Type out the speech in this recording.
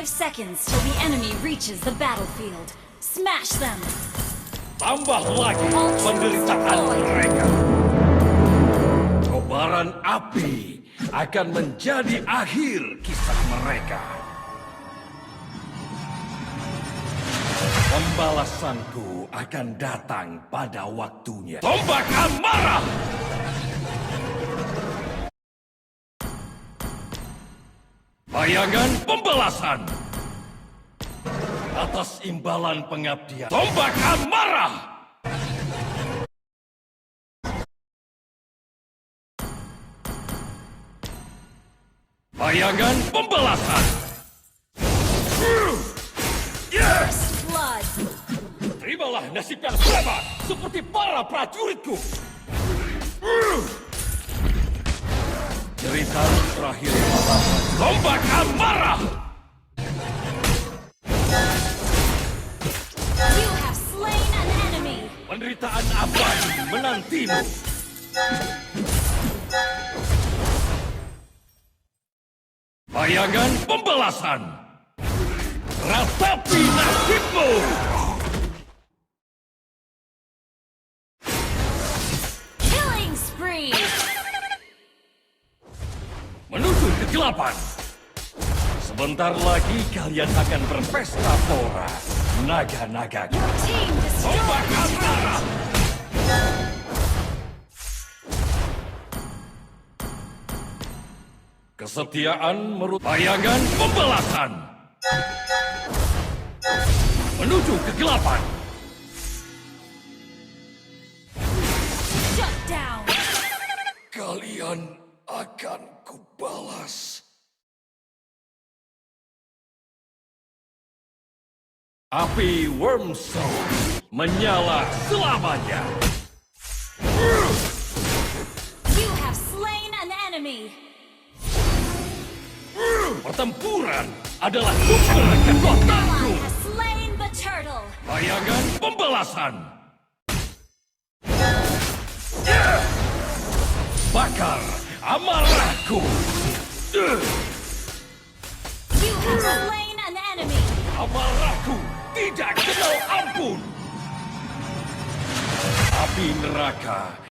seconds till the enemy reaches the battlefield. Smash them! Tambah lagi penderitaan mereka. Kobaran api akan menjadi akhir kisah mereka. Pembalasanku akan datang pada waktunya. Tombak amarah! Bayangan pembalasan! Atas imbalan pengabdian. Tombak amarah! Bayangan pembalasan! First blood! Terimalah nasib yang sama seperti para prajuritku! Cerita terakhir tombak amarah! You have slain an enemy! Penderitaan abadi menantimu! Bayangan pembalasan! Ratapi nasibmu! Killing spree! Menuju kegelapan! Sebentar lagi kalian akan berpesta pora. Naga-naga. Your team destroyed Tombak the amarah! Kesetiaan menurut bayangan pembalasan. Menuju kegelapan. Shut down! Kalian akan kubalas. Api Wormsoul menyala selamanya. You have slain an enemy! Pertempuran adalah sumber kekuatanku. Ally has slain the turtle! Bayangan pembalasan. Bakar amarahku. You have slain an enemy! Amarahku tidak kenal ampun. Api neraka